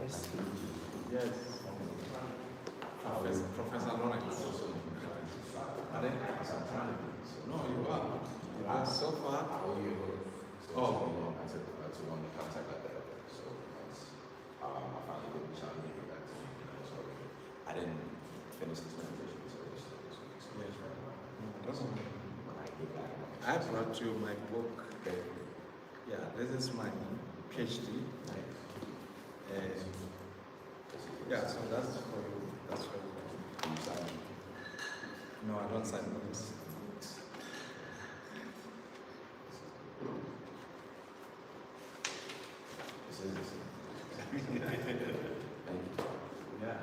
Nice. Yes. Professor Lawrence. Pardon? No, you are. You are so far. Oh. I took on the contact like that. So once I finally did the challenge, get back to me, so I didn't finish this presentation, so it's Yes. when I get back. I brought you my book. Yeah, this is my Ph.D. Yeah, so that's for you. That's for you. You sign it? No, I don't sign books. This is Thank you. Yeah.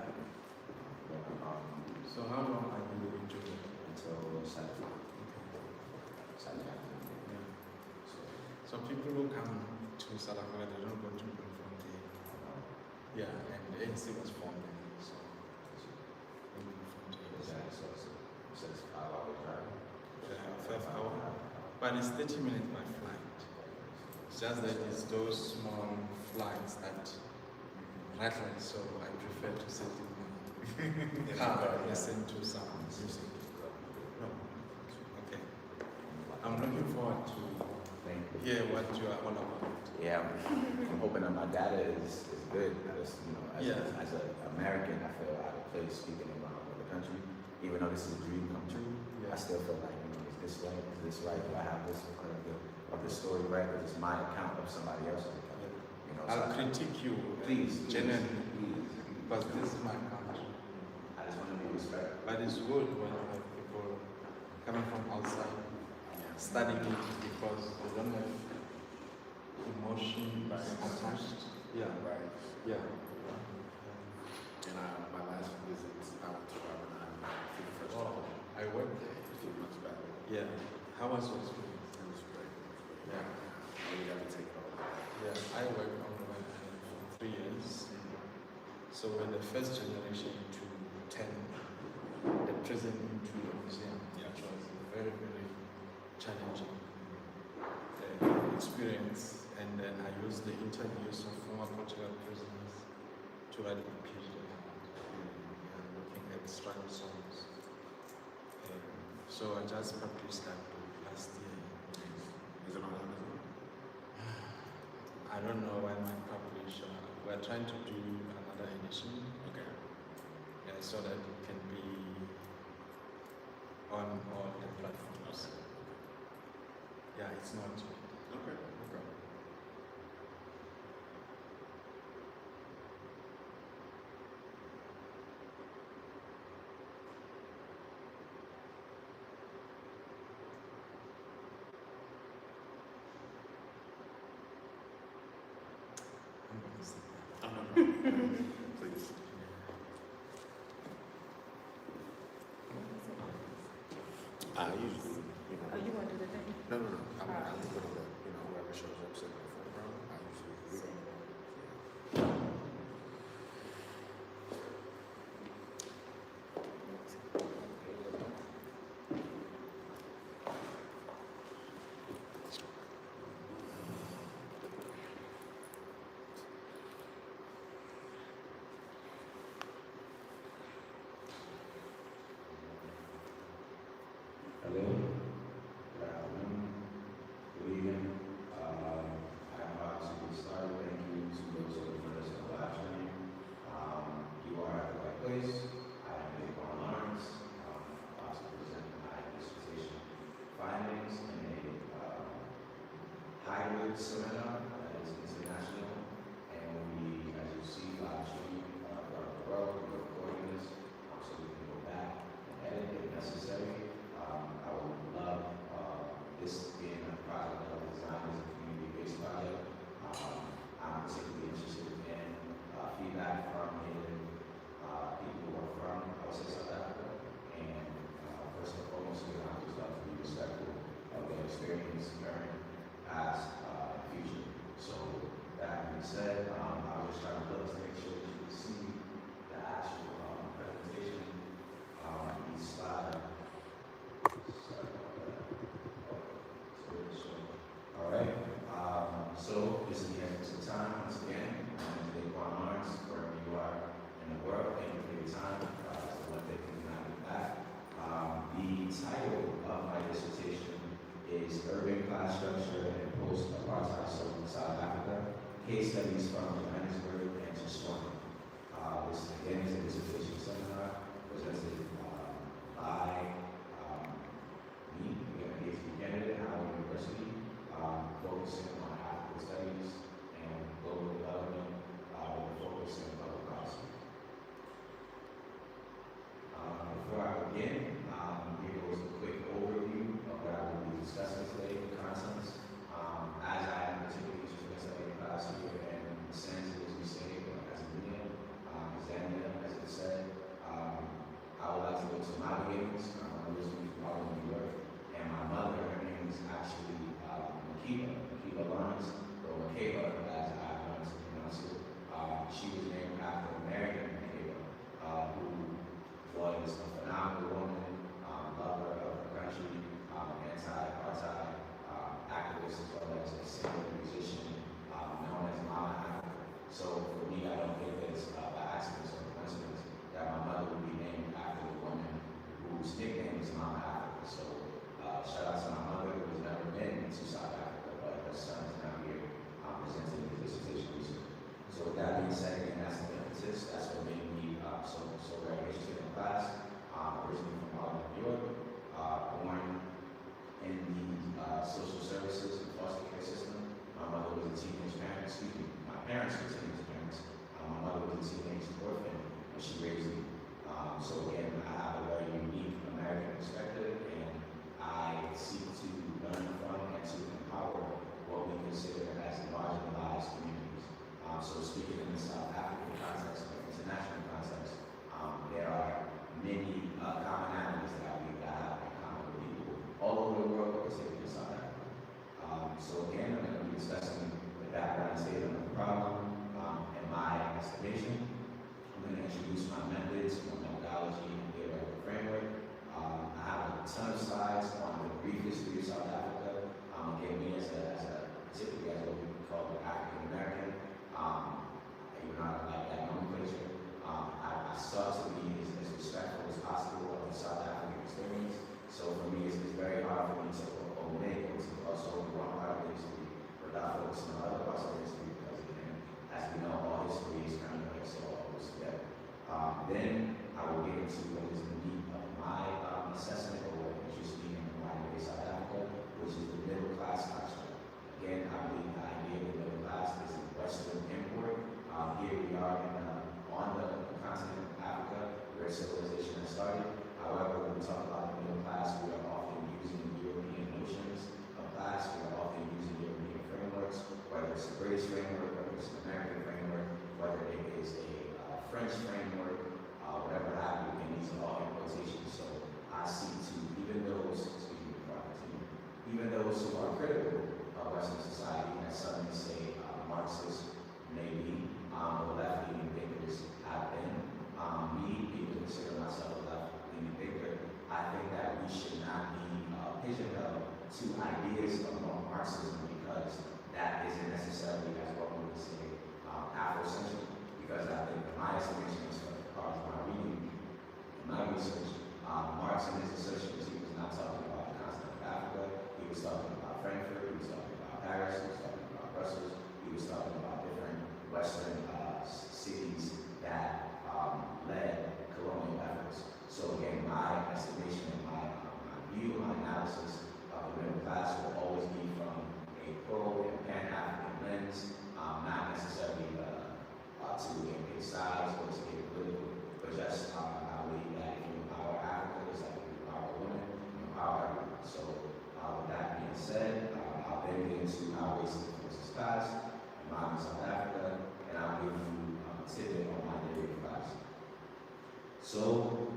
So how long are you going to do? Until Saturday. Saturday afternoon. Yeah. So people who come to South Africa, they don't go to Bloemfontein. Yeah, and the ANC was formed in so in Bloemfontein. So it's 5 hours drive. Yeah, 5 hours. But it's 30 minutes by flight. It's just that it's those small flights that rattle, so I prefer to sit in my car and listen to some music. No. Okay. I'm looking forward to hear what you are all about. Yeah, I'm hoping that my data is good. As, as an American, I feel out of place speaking about the country. Even though this is a dream come true, I still feel like, is this right? Is this right? Do I have this of the story right? Or is my account of somebody else's account? I'll critique you, please, genuinely, please, because this is my country. I just want to be respectful. But it's good when you have people coming from outside studying it because they don't have emotion attached. Yeah. Right. Yeah. And my last visit, I went to Robert for the first time. I worked there. A few months back. Yeah. How was your experience? It was great. Yeah. You got to take it all. Yeah. I worked on the web for 3 years. So when the first generation to 10, the prison into the museum, which was very, very challenging experience. And then I used the interviews of former Portugal prisoners to write my PhD looking at struggle songs. So I just published that book last year. Is it on Amazon? I don't know when my publisher. We're trying to do another edition. Okay. So that it can be on all the platforms. Yeah, it's not. Okay. I'm going to sit there. Oh, no. Please. I usually, Oh, you want to do the thing? No. I'm putting the, whoever shows up sitting in the front row. I usually Hello, good afternoon, good evening. I'm about to get started. Thank you to those who are with us in the live stream. You are at the right place. I am DaQuan Lawrence. I'm about to present my dissertation findings in a hybrid seminar that is international and will be, as you see, live stream around the world. We're recording this so we can go back and edit if necessary. I would love this being a project of design as a community-based project. I'm particularly interested in feedback from people who are from outside South Africa. And first and foremost, I would just love to be respectful of their experience, current, past, future is Urban Class Structure and Post-Apartheid South Africa, Case Studies from Johannesburg and Swansea. This again is a dissertation seminar presented by me, again, a PhD candidate at Howard University, focusing on African studies and global development with a focus in public policy. Before I begin, here goes a quick overview of what I will be discussing today, the contents. As I am particularly studying class here in San Jose, as we say, or Tanzania, Zambia, as it said, I would like to go to my beginnings. I'm originally from Harlem, New York, and my mother, her name is actually DaQuan Lawrence, or Makeba, as I learned to pronounce it. She was named after American Makeba, who was a phenomenal woman, lover of her country, anti-apartheid activist, as well as a singer and musician known as Mama Africa. So for me, I don't think that it's by accident or coincidence that my mother would be named after the woman whose nickname is Mama Africa. So shout out to my mother, who has never been to South Africa, but her son is now here presenting his dissertation research. So with that being said, again, that's the emphasis. That's what made me so very interested in class. Originally from Harlem, New York, born in the social services and foster care system. My mother was a teenage parent, my parents were teenage parents. My mother was a teenage orphan when she raised me. So again, I have a very unique American perspective, and I seek to learn from and to empower what we consider as marginalized communities. So speaking in the South African context or international context, there are many commonalities that we have in common with people all over the world, but particularly in South Africa. So again, I'm going to be discussing the background statement of the problem and my estimation. I'm going to introduce my methods, my methodology, and theoretical framework. I have a ton of slides on the brief history of South Africa. Again, me typically as what we call an African American, even though I don't like that nomenclature. I sought to be as respectful as possible of the South African experience. So for me, it's very hard for me to omit or to also one part of the history without focusing on other parts of the history, because again, as we know, all history is kind of like so all goes together. Then I will get into what is the meat of my assessment or what interests me in the modern day South Africa, which is the middle class construct. Again, I believe the idea of the middle class is a Western import. Here we are on the continent of Africa, where civilization has started. However, when we talk about the middle class, we are often using European notions of class. We are often using European frameworks, whether it's a British framework, whether it's an American framework, whether it is a French framework, whatever have you, and these are all importations. So I seek to, even those who are critical of Western society, as some may say Marxist, maybe, or left-leaning thinkers have been. Me, people consider myself a left-leaning thinker. I think that we should not be pigeonholed to ideas of Marxism, because that isn't necessarily as what we would say Afrocentric. Because I think in my estimation, as far as my reading and my research, Marx and his associates, he was not talking about the continent of Africa. He was talking about Frankfurt. He was talking about Paris. He was talking about Brussels. He was talking about different Western cities that led colonial efforts. So again, my estimation and my view, my analysis of the middle class will always be from a pro and pan-African lens, not necessarily to pick sides or to get political, but just I believe that if you empower Africa, it's like you empower women, you empower everyone. So with that being said, I'll then get into how race influences class and modern South Africa, and I'll give you a tidbit on my theory of class. So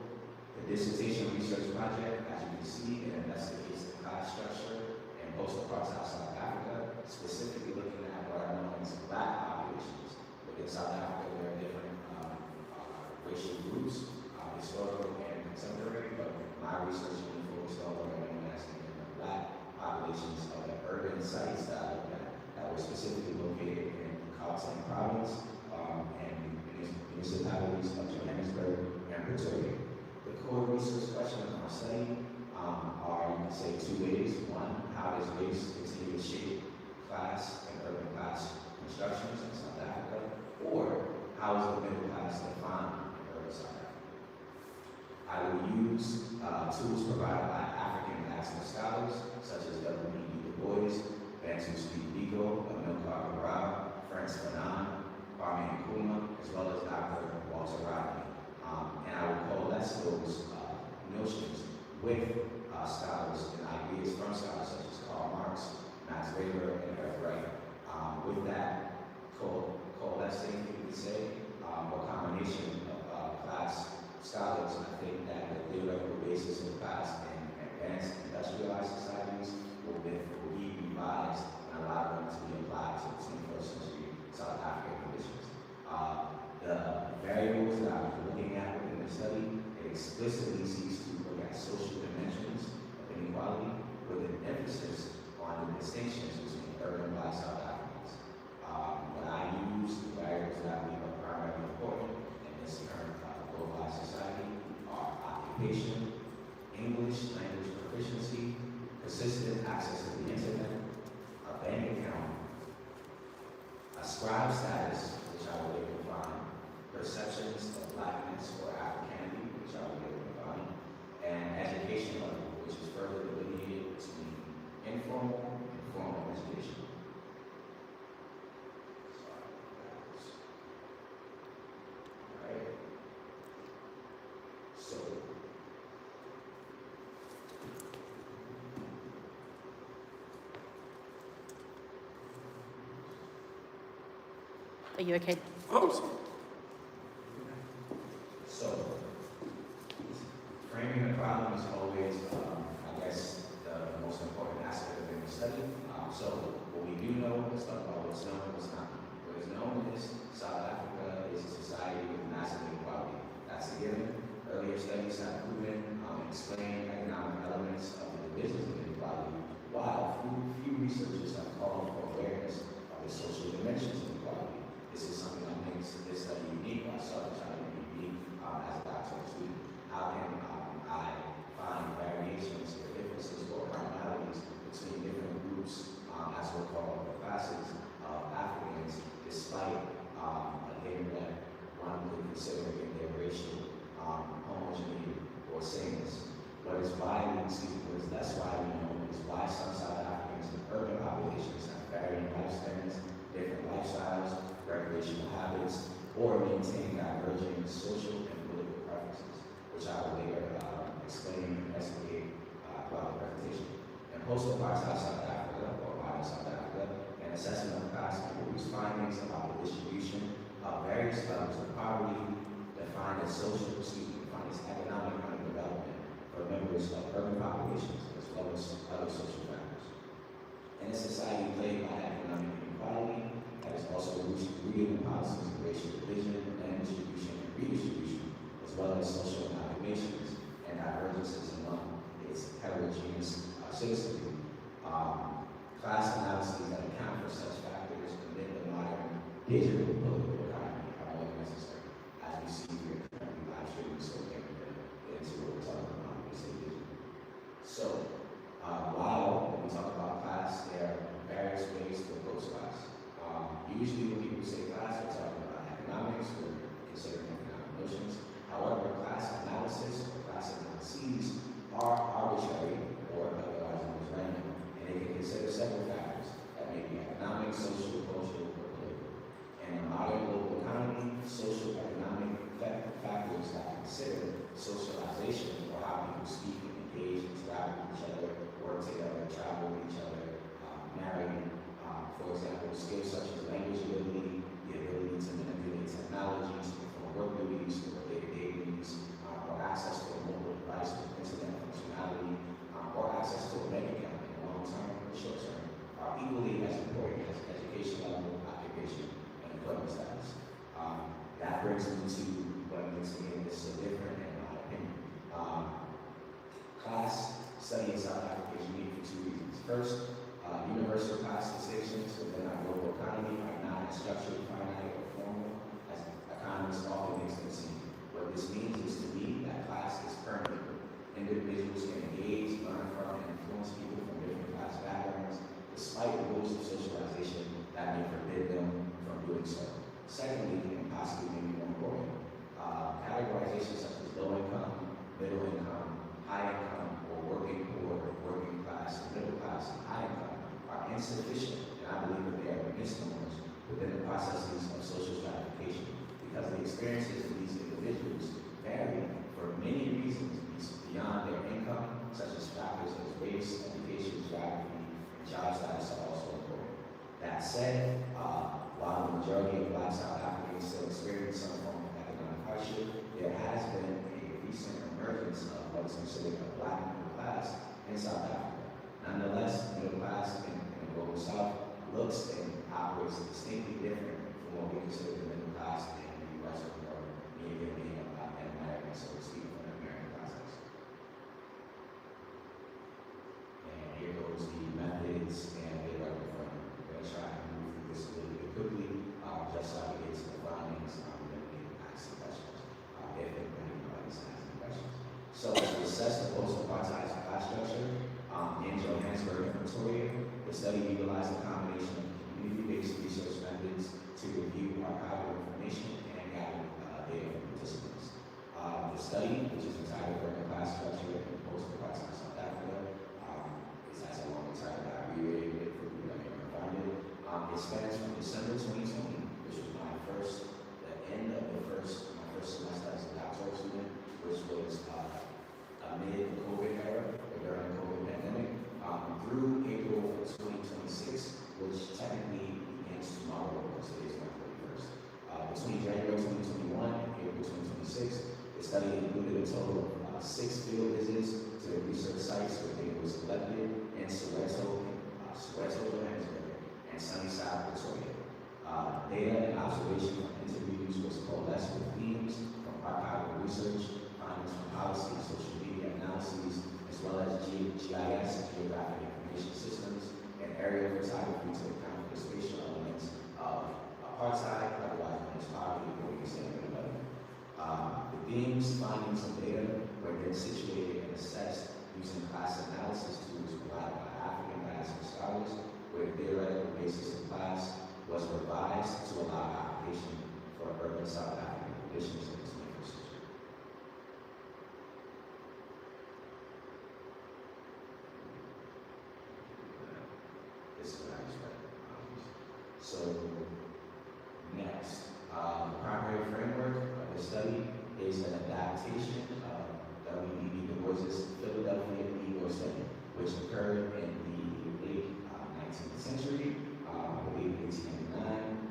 the dissertation research project, as you can see, it investigates the class structure and post-apartheid South Africa, specifically looking at what are known as Black populations. Within South Africa, there are different racial groups, historical and contemporary, but my research really focused on what are known as the Black populations of the urban sites that I looked at, that were specifically located in Gauteng province and municipalities of Johannesburg and Pretoria. The core research question of my study are, you can say, two ways. One, how does race continue to shape class and urban class constructions in South Africa? Or how is the middle class defined in urban South Africa? I will use tools provided by African national scholars such as W.E.B. Du Bois, Bantu Steve Biko, Amilcar Cabral, Franz Fanon, Kwame Nkrumah, as well as Dr. Walter Rodney. And I will coalesce those notions with scholars and ideas from scholars such as Karl Marx, Max Weber, and Eric Wright. With that coalescing, you could say, or combination of class scholars, I think that the theoretical basis of class in advanced industrialized societies will be revised and allow them to be applied to 21st century South African conditions. The variables that I was looking at within the study, it explicitly seeks to look at social dimensions of inequality with an emphasis on the distinctions between urban and Black South Africans. When I use the variables that I believe are primarily important in this current globalized society are occupation, English language proficiency, persistent access to the internet, a bank account, a scribe status, which I will later define, perceptions of Blackness or Africanity, which I will later define, and education level, which is further delineated between informal and formal education. Alright. So, Are you okay? So, framing the problem is always, I guess, the most important aspect of any study. So, what we do know, let's talk about what's known and what's not known. What is known is South Africa is a society with massive inequality. That's a given. Earlier studies have proven and explained economic elements of the divisions of inequality, while few researchers have called for awareness of the social dimensions of inequality. This is something that makes this study unique. I started trying to be unique as a doctoral student. How can I find variations or differences or commonalities between different groups, as we're called the classes of Africans, despite again what one would consider in their racial homogeneity or sameness. What is less widely known is why some South Africans in urban populations have varying lifespans, different lifestyles, recreational habits, or maintain diverging social and political preferences, which I will later explain and investigate throughout the presentation. In post-apartheid South Africa, or modern South Africa, an assessment of class includes findings about the distribution of various levels of poverty, defined as economic underdevelopment for members of urban populations, as well as other social factors. In a society plagued by economic inequality, that is also rooted in policies of racial division, land distribution, and redistribution, as well as social amalgamations and divergences among its heterogeneous citizenry. Class analyses that account for such factors amid the modern digital political economy are more necessary. As we see here, currently live streaming, so we can get into what we're talking about when we say digital. So, while when we talk about class, there are various ways to approach class. Usually when people say class, they're talking about economics or considering economic notions. However, class analysis or class analyses are arbitrary or otherwise known as random, and they can consider several factors that may be economic, social, cultural, or political. In a modern global economy, social economic factors that consider socialization or how people speak and engage, interact with each other, work together, travel with each other, marry. For example, skills such as language ability, the ability to manipulate technologies, perform work duties, or day-to-day duties, or access to a mobile device with internet functionality, or access to a bank account in the long term or the short term, are equally as important as education level, occupation, and employment status. That brings me to what makes this so different, in my opinion. Class study in South Africa is unique for two reasons. First, universal class distinctions within our global economy are not as structurally finite or formal as economists often make them seem. What this means is to me that class is permanent. Individuals can engage misnomers within the processes of social stratification, because the experiences of these individuals vary for many reasons beyond their income, such as factors as race, education, geography, and job status are also important. That said, while the majority of Black South Africans still experience some form of economic hardship, there has been a recent emergence of what is considered a Black middle class in South Africa. Nonetheless, middle class in the global South looks and operates distinctly different from what we consider the middle class in the Western world, meaning being an American, so to speak, from the American context. And here goes the methods and the record from. We're going to try to move through this a little bit quickly, just so I can get to the findings, and then we can ask some questions, if anybody has any questions. So, to assess the post-apartheid class structure in Johannesburg and Pretoria, the study utilized a combination of community-based research methods to review archival information and gather data from participants. The study, which is entitled Working Class Structure in Post-Apartheid South Africa, is as a long title that I reiterated it for people that may not find it. It spans from December 2020, which was my end of my first semester as a doctoral student, which was amid the COVID era, or during the COVID pandemic, through April 2026, which technically begins tomorrow, because today is my 31st. Between January 2021 and April 2026, the study included a total of 6 field visits to the research sites where data was collected in Soweto, Johannesburg, and Sunnyside, Pretoria. Data and observation from interviews was coalesced with themes from archival research, findings from policy and social media analyses, as well as GIS, geographic information systems, and aerial photography to account for the spatial elements of apartheid, otherwise known as poverty, or we can say development. The themes, findings, and data were then situated and assessed using class analysis tools provided by African diaspora scholars, where the theoretical basis of class was revised to allow application for urban South African conditions in the 21st century. This is what I expect. So, next, the primary framework of the study is an adaptation of W.E.B. Du Bois's Philadelphia Negro study, which occurred in the late 19th century, I believe 1899,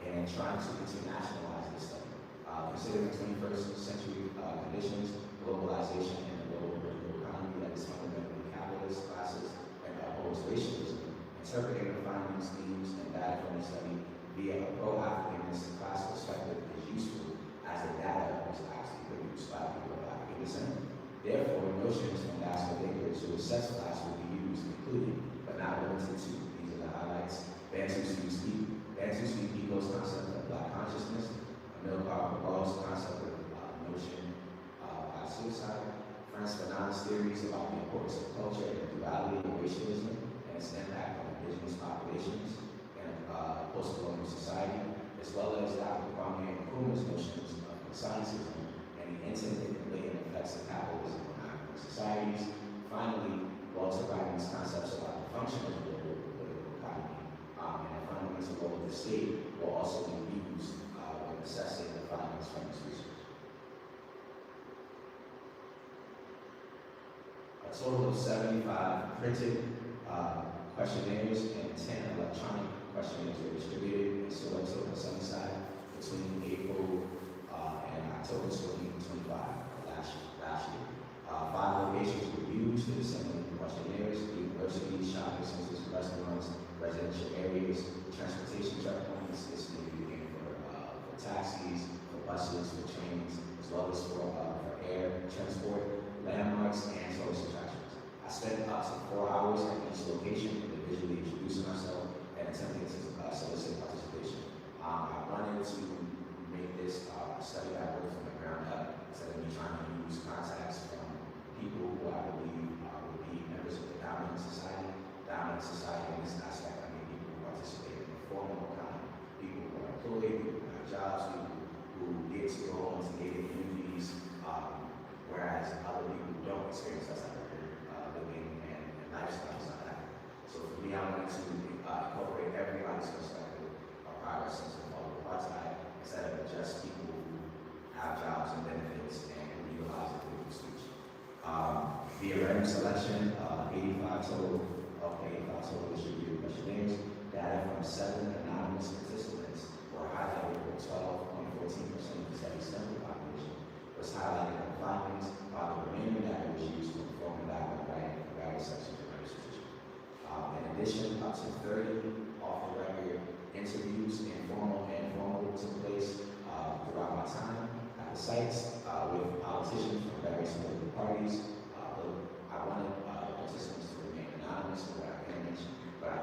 and trying to internationalize this study. Considering 21st century conditions, globalization, and the global political economy that is fundamentally capitalist classes and opposed racialism, interpreting the findings, themes, and data from the study via a pro-Africanist class perspective is useful as the data was actually produced by people of African descent. Therefore, notions from diaspora data to assess class will be used, including, but not limited to, these are the highlights: Bantu speak Igbo's concept of Black consciousness, Amilcar Cabal's concept of notion by suicide, Frantz Fanon's theories about the importance of culture and the duality of racialism and its impact on indigenous populations and post-colonial society, as well as Dr. Kwame Nkrumah's notions of scientism and the intimate and latent effects of capitalism on African societies. Finally, Walter Ryman's concepts about the function of the global political economy and the fundamental role of the state will also be used when assessing the findings from this research. A total of 75 printed questionnaires and 10 electronic questionnaires were distributed in Soweto and Sunnyside between April and October 2025, last year. 5 locations were used to disseminate the questionnaires: universities, shopping centers, restaurants, residential areas, transportation checkpoints. This may be again for taxis, for buses, for trains, as well as for air transport, landmarks, and tourist attractions. I spent up to 4 hours at each location, individually introducing myself and attempting to solicit participation. I wanted to make this study that work from the ground up instead of me trying to use contacts from people who I believe would be members of the dominant society. Dominant society in this aspect, I mean people who participate in the formal economy, people who are employed, people who have jobs, people who get to go into gated communities, whereas other people who don't experience that type of living and lifestyle in South Africa. So for me, I wanted to incorporate everybody's Random selection, 85 total distributed questionnaires. Data from 7 anonymous participants were highlighted for 12.14% of the study's sample population was highlighted in findings, while the remaining data was used to perform the DaQuan writing for various sections of registration. In addition, up to 30 off-the-record interviews, informal and formal, took place throughout my time at the sites with politicians from various political parties. I wanted participants to remain anonymous, but what I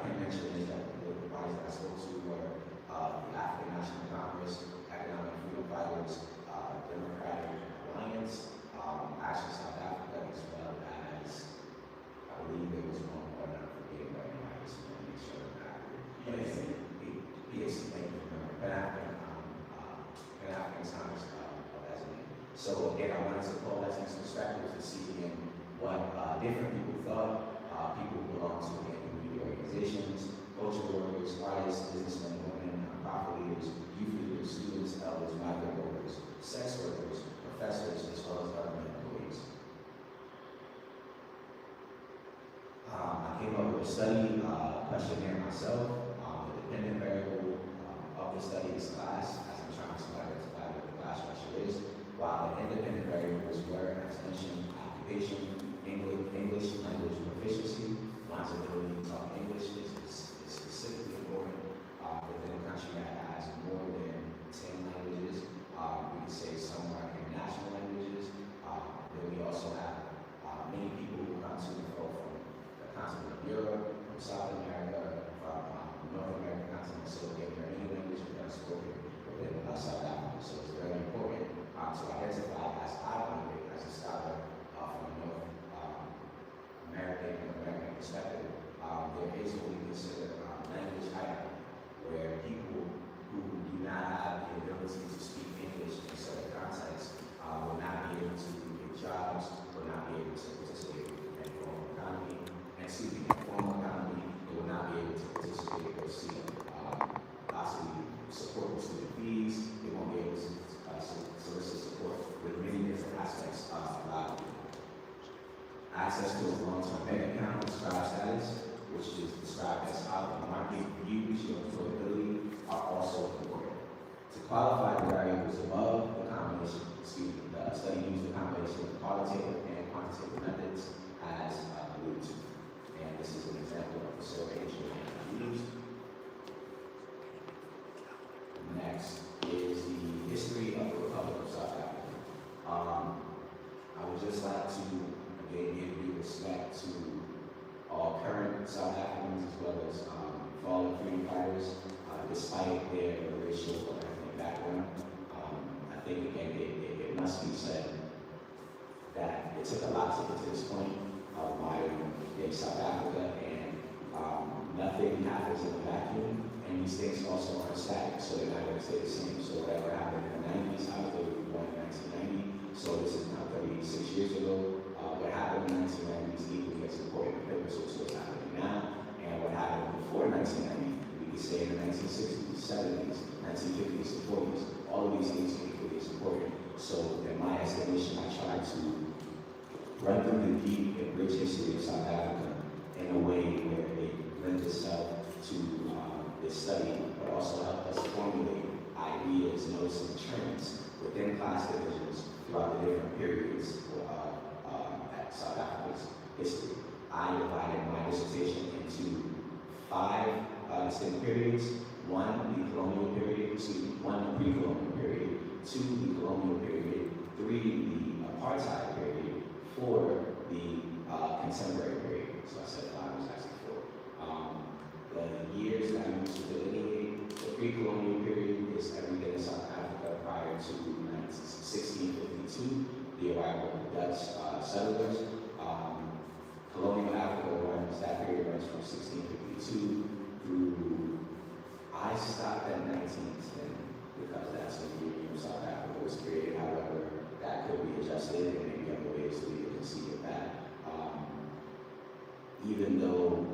can mention is that the political parties that I spoke to were the African National Congress, Economic Freedom Fighters, Democratic Alliance, Action South Africa, as well as, I believe there was one more that I'm forgetting right now. I just want to make sure that PhD, thank you for remembering, Pan-African Congress of as a name. So again, I wanted to pull that into perspective to see again what different people thought. People who belong to again community organizations, cultural workers, artists, businessmen, women, nonprofit leaders, youth leaders, students, elders, migrant workers, sex workers, professors, as well as government employees. I came up with a study questionnaire myself. The dependent variable of the study is class, as I'm trying to identify what the class structure is, while the independent variables were, as mentioned, occupation, English language proficiency. One's ability to talk English is specifically important within a country that has more than 10 languages. We could say some are international languages. Then we also have many people who come to the from the continent of Europe, from South America, from North American continent. So again, there are many languages that are spoken within South Africa. So it's very important to identify, as I want it, as a scholar from the North American perspective. There is what we consider language hierarchy, where people who do not have the ability to speak English in certain contexts will not be able to get jobs, will not be able to participate in the formal economy, they will not be able to participate or see possibly support student fees, they won't be able to solicit support with many different aspects of life. Access to a long-term bank account, described status, which is described as how the market views your employability, are also important. To qualify the variables above, the study used a combination of qualitative and quantitative methods as alluded to. And this is an example of the survey used. Next is the history of the Republic of South Africa. I would just like to again give due respect to all current South Africans as well as fallen freedom fighters, despite their racial or ethnic background. I think again it must be said that it took a lot to get to this point of modern day South Africa, and nothing happens in a vacuum, and these things also aren't static, so they're not going to stay the same. So whatever happened in the 90s, I was born in 1990, so this is now 36 years ago. What happened in the 1990s equally as important and pivotal to what's happening now, and what happened before 1990, we could say in the 1960s, 70s, 1950s, and 40s, all of these things are equally as important. So in my estimation, I try to run through the deep and rich history of South Africa in a way where it lends itself to this study, but also help us formulate ideas, notes, and trends within class divisions throughout the different periods at South Africa's history. I divided my dissertation into 5 distinct periods. 1, the colonial period, 1, the pre-colonial period, 2, the colonial period, 3, the apartheid period, 4, the contemporary period. So I said 5 was actually 4. The years that I used to delineate the pre-colonial period is everything in South Africa prior to 1652, the arrival of the Dutch settlers. Colonial Africa that period runs from 1652 through, I stopped at 1910 because that's when the Union of South Africa was created. However, that could be adjusted in maybe other ways to be able to see it that. Even though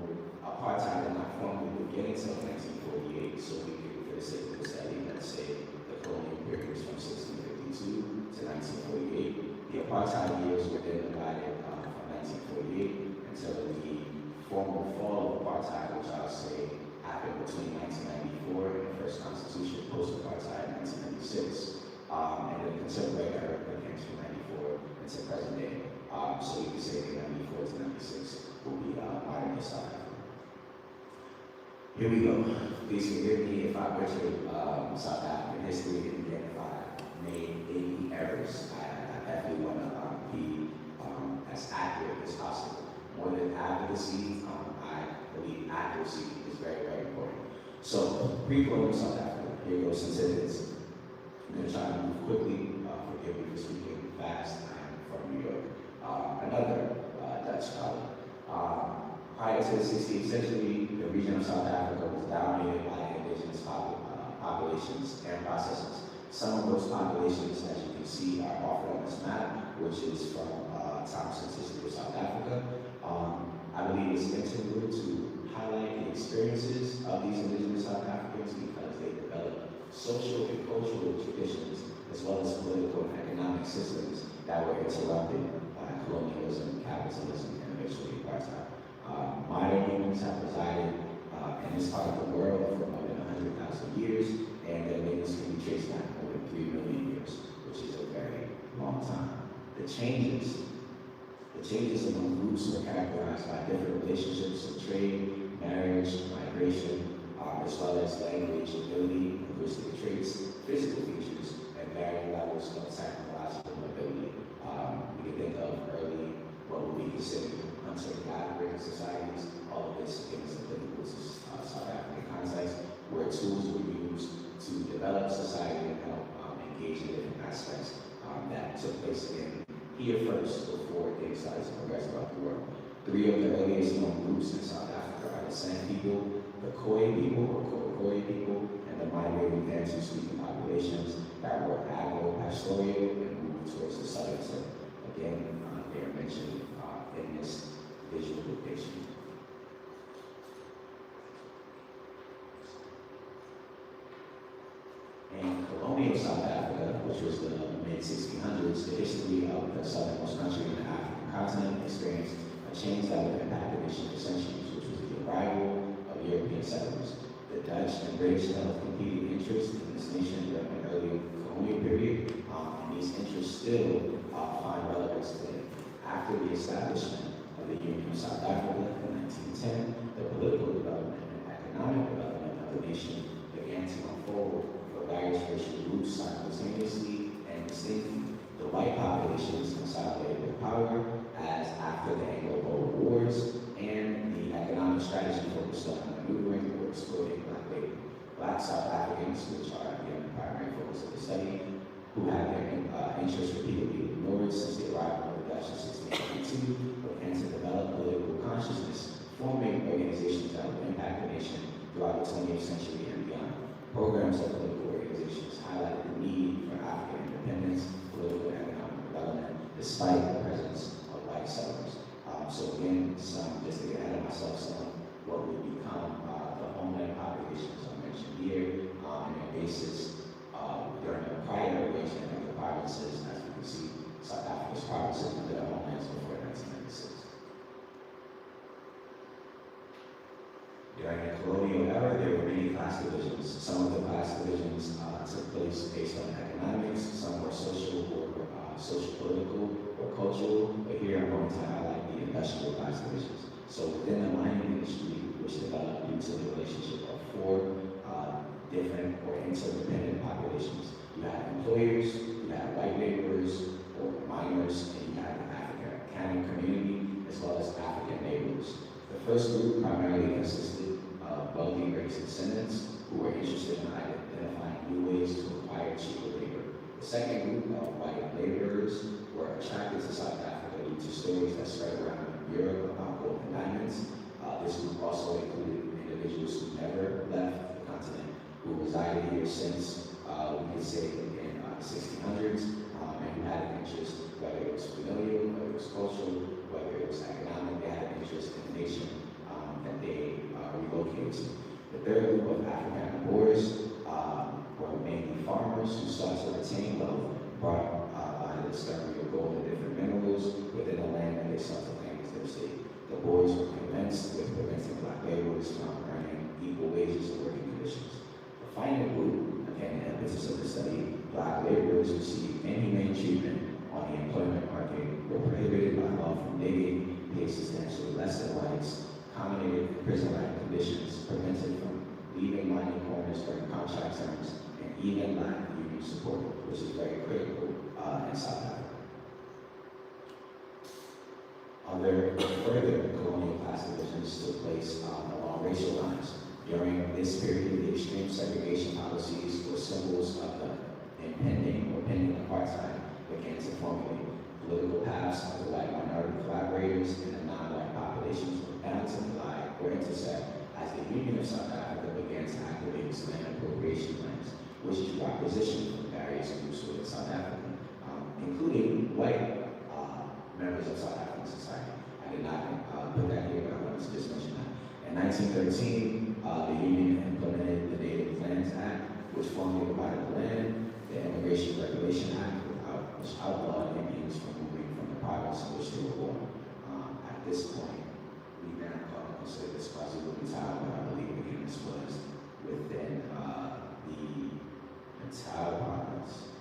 apartheid did not formally begin until 1948, so we could, for the sake of the study, let's say the colonial period was from 1652 to 1948. The apartheid years were then divided from 1948 formal fall of apartheid, which I'll say happened between 1994 and the first constitution post-apartheid in 1996, and the contemporary era that came from 94 into present day. So you can say that 94 to 96 will be modern day South Africa. Here we go. Please forgive me if I butchered South African history and again if I made any errors. I definitely want to be as accurate as possible. More than advocacy, I believe accuracy is very, very important. So, pre-colonial South Africa, here goes since it is. I'm going to try to move quickly. Forgive me for speaking fast. I am from New York. Another Dutch scholar. Prior to the 16th century, the region of South Africa was dominated by indigenous populations and processes. Some of those populations, as you can see, are offered on this map, which is from Thompson's History of South Africa. I believe it's integral to highlight the experiences of these indigenous South Africans because they developed social and cultural traditions as well as political and economic systems that were interrupted by colonialism, capitalism, and eventually apartheid. Modern humans have resided in this part of the world for more than 100,000 years, and their lineage can be traced back more than 3 million years, which is a very long time. The changes among groups were characterized by different relationships of trade, marriage, migration, as well as language, ability, linguistic traits, physical features, and varying levels of technological mobility. We can think of early, what would be considered hunter-gathering societies. All of this is applicable to South African context, where tools were used to develop society and help engage in different aspects that took place again here first before things started to progress throughout the world. 3 of the earliest known groups in South Africa are the San people, the Khoi people or Khoi people, and the migrating Bantu-speaking populations that were agro-pastoral and moved towards the southern tip. Again, they are mentioned in this visual depiction. In colonial South Africa, which was the mid-1600s, the history of the southernmost country in the African continent experienced a change that would impact the nation for centuries, which was the arrival of European settlers. The Dutch and British held competing interests in this nation during the early colonial period, and these interests still find relevance today. After the establishment of the Union of South Africa in 1910, the political development and economic development of the nation began to unfold for various racial groups simultaneously and distinctly. The white populations consolidated their power as after the Anglo-Boer Wars, and the economic strategy focused on maneuvering or exploiting black labor. Black South Africans, which are the primary focus of the study, who had their interests repeatedly ignored since the arrival of the Dutch in 1692, began to develop political consciousness, forming organizations that would impact the nation throughout the 20th century and beyond. Programs of political organizations highlighted the need for African independence, political and economic development, despite the presence of white settlers. So again, just to get ahead of myself, some of what would become the homeland populations I mentioned here, and their basis during the prior arrangement of the provinces, as you can see, South Africa's provinces under their homelands before 1996. During the colonial era, there were many class divisions. Some of the class divisions took place based on economics, some were social or social-political or cultural, but here I'm going to highlight the industrial class divisions. So within the mining industry, which developed due to the relationship of 4 different or interdependent populations. You have employers, you have white laborers or miners, and you have the African community as well as African laborers. The first group primarily consisted of wealthy race descendants who were interested in identifying new ways to acquire cheaper labor. The second group of white laborers were attracted to South Africa due to stories that spread around Europe about gold and diamonds. This group also included individuals who never left the continent, who resided here since, we could say, in the 1600s, and who had an interest, whether it was familial, whether it was cultural, whether it was economic. They had an interest in the nation that they relocated to. The third group of African Boers were mainly farmers who sought to retain wealth brought by the discovery of gold and different minerals within the land that they sought to claim as their state. The Boers were convinced with workers receive inhumane treatment on the employment market, were prohibited by law from digging, paid substantially less than whites, accommodated prison-like conditions, prevented from leaving mining corners during contract terms, and even lacked union support, which is very critical in South Africa. Other further colonial class divisions took place along racial lines. During this period, the extreme segregation policies were symbols of the impending or pending apartheid began to formulate. Political paths of the white minority collaborators and the non-white populations were bound to collide or intersect as the Union of South Africa began to activate its land appropriation plans, which drew opposition from various groups within South Africa, including white members of South African society. I did not put that here, but I wanted to just mention that. In 1913, the Union implemented the Native Lands Act, which formally divided the land, the Immigration Regulation Act, which outlawed Indians from moving from the province in which they were born. At this point, we now consider this quasi-Natal, but I believe again this was within the Natal province.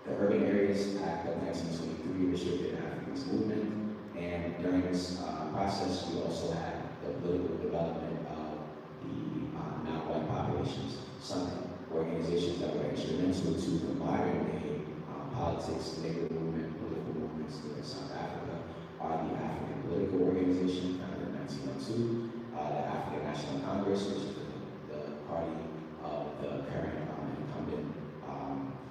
The Urban Areas Act of 1923 restricted Africans' movement, and during this process, we also had the political development of the non-white populations. Some organizations that were instrumental to the modern day politics, labor movement, political movements within South Africa are the African Political Organization, founded in 1902, the African National Congress, which is the party of the current incumbent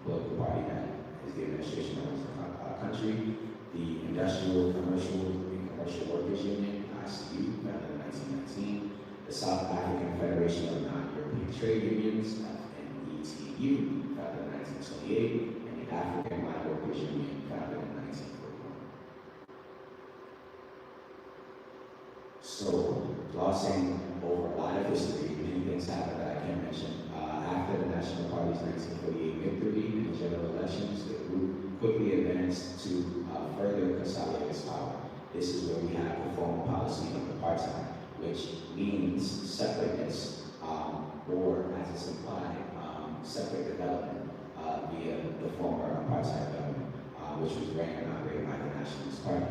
political party that is the administration of the country, the Industrial, Commercial, and Commercial Workers Union, ICU, founded in 1919, the South African Federation of Non-European Trade Unions, FNETU, founded in 1928, and the African Mine Workers Union, founded in 1941. So, glossing over a lot of history, many things happened that I can't mention. After the National Party's 1948 victory in the general elections, the group quickly advanced to further consolidate its power. This is where we have the formal policy of apartheid, which means separateness, or as it's implied, separate development via the former apartheid government, which was ran and operated by the Nationalist Party.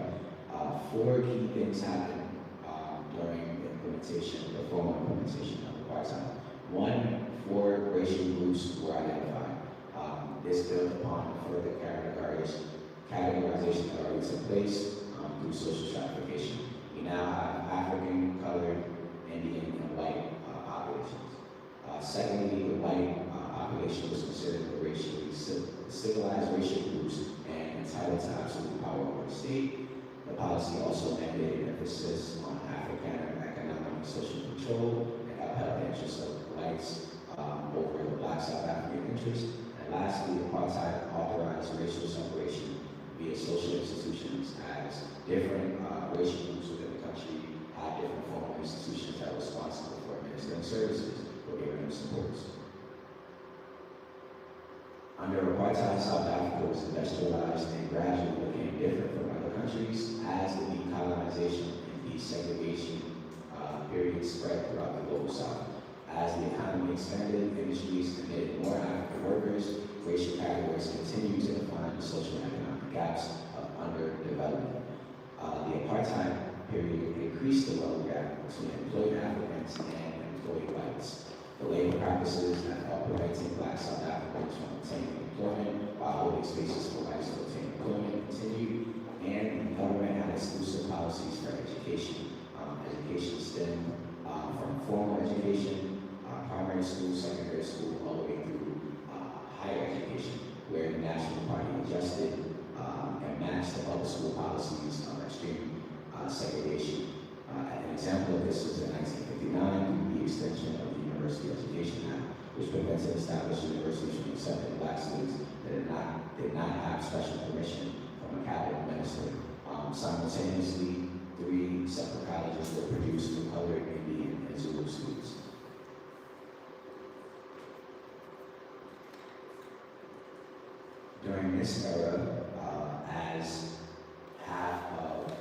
Four key things happened during the implementation, the formal implementation of apartheid. One, 4 racial groups were identified. This built upon further categorization that already took place through social stratification. We now have African, colored, Indian, and white populations. Secondly, the white population was considered the racially civilized racial groups and entitled to absolute power over the state. The policy also mandated emphasis on African economic and social control and upheld the interests of whites over the Black South African interest. And lastly, apartheid authorized racial separation via social institutions, as different racial groups within the country had different formal institutions that were responsible for administering services or giving them supports. Under apartheid, South Africa was industrialized and gradually became different from other countries as the decolonization and desegregation period spread throughout the global South. As the economy expanded, industries admitted more African workers, racial categories continued to define the social and economic gaps of underdevelopment. The apartheid period increased the wealth gap between employed Africans and employed whites. The labor practices that helped preventing Black South Africans from obtaining employment while holding spaces for whites to obtain employment continued, and the government had exclusive policies for education. Education stemmed from formal education, primary school, secondary school, all the way through higher education, where the National Party adjusted and matched the public school policies of extreme segregation. An example of this was in 1959, the extension of the University Education Act, which prevented established universities from accepting Black students that did not have special permission from a cabinet minister. Simultaneously, 3 separate colleges were produced for colored, Indian, and Zulu students. During this era, as half of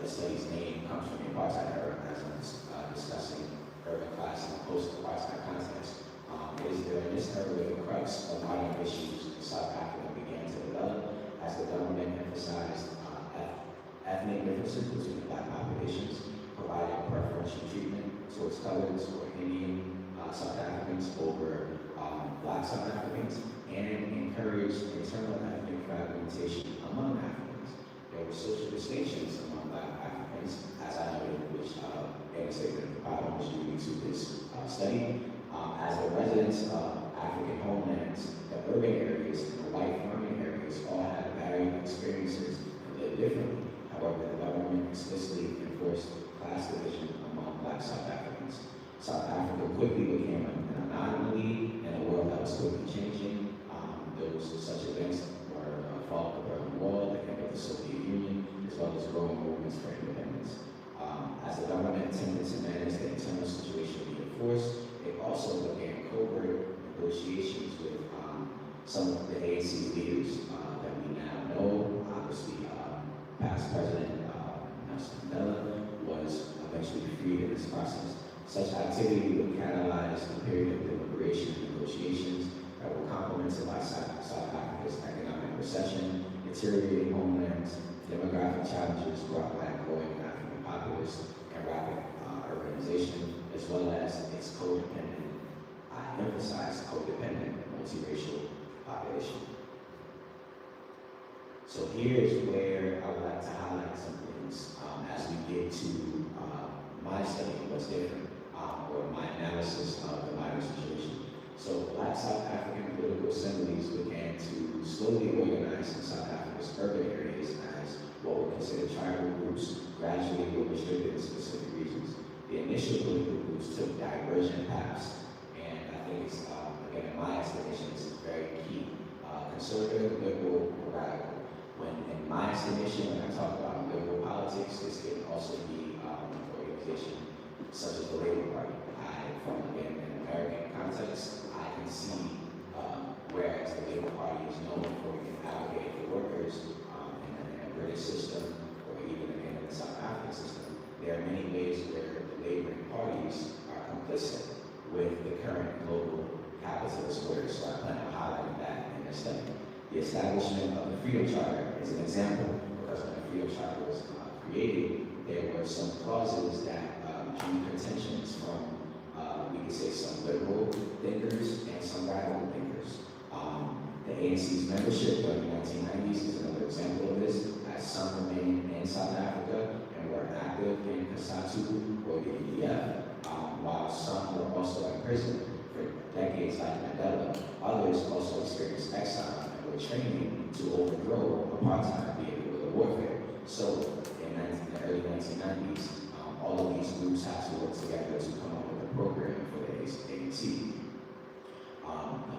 the study's name comes from the apartheid era, as I'm discussing urban class in a post-apartheid context, it is during this era where the crux of modern urban areas and the white farming areas all had varying experiences and lived differently. However, the government explicitly enforced class division among Black South Africans. South Africa quickly became an anomaly in a world that was quickly changing. Those such events were the fall of the Berlin Wall, the end of the Soviet Union, as well as growing movements for independence. As the government attempted to manage the internal situation via force, it also began covert negotiations with some of the ANC leaders that we now know. Obviously, past President Nelson Mandela was eventually freed in this process. Such activity would catalyze a period of deliberation and negotiations that were complemented by South Africa's economic recession, deteriorating homelands, demographic challenges brought by growing African populace and rapid urbanization, as well as its codependent, I emphasize codependent, multiracial population. So here's where I would like to highlight some things as we get to my study, what's different, or my analysis of the modern situation. So Black South African political assemblies began to slowly organize in South Africa's urban areas as what were considered tribal groups, gradually were restricted in specific regions. The initial political groups took divergent paths, and I think it's, again, in my estimation, this is very key. Conservative, liberal, or radical. When, in my estimation, when I talk about liberal politics, this can also be an organization such as the Labor Party. From again, an American context, I can see whereas the Labor Party is known for advocating for workers in a British system, or even again in the South African system, there are many ways where the laboring parties are complicit with the current global capitalist orders. So I plan on highlighting that in this study. The establishment of the Freedom Charter is an example, because when the Freedom Charter was created, there were some clauses that drew contentions from, we could say, some liberal thinkers and some radical thinkers. The ANC's membership during the 1990s is another example of this, as some remained in South Africa and were active in COSATU or the EDF, while some were also in prison for decades like Mandela. Others also experienced exile and were training to overthrow apartheid via guerrilla warfare. So in the early 1990s, all of these groups had to work together to come up with a program for the ANC.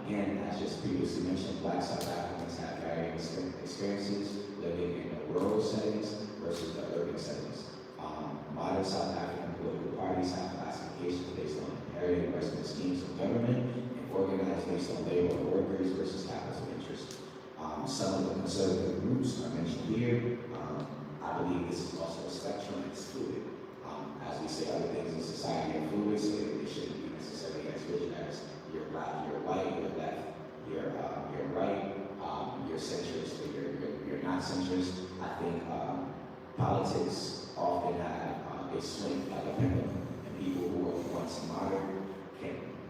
Again, as just previously mentioned, Black South Africans have varying experiences living in the rural settings versus the urban settings. Modern South African political parties have classifications based on inherited Western schemes of government and organized based on labor of workers versus capital interests. Some of the conservative groups are mentioned here. I believe this is also a spectrum and it's fluid. As we say, other things in society are fluid, so they shouldn't be necessarily as rigid as you're black, you're white, you're left, you're right, you're centrist, or you're not centrist. I think politics often have a swing like a pendulum, and people who are once modern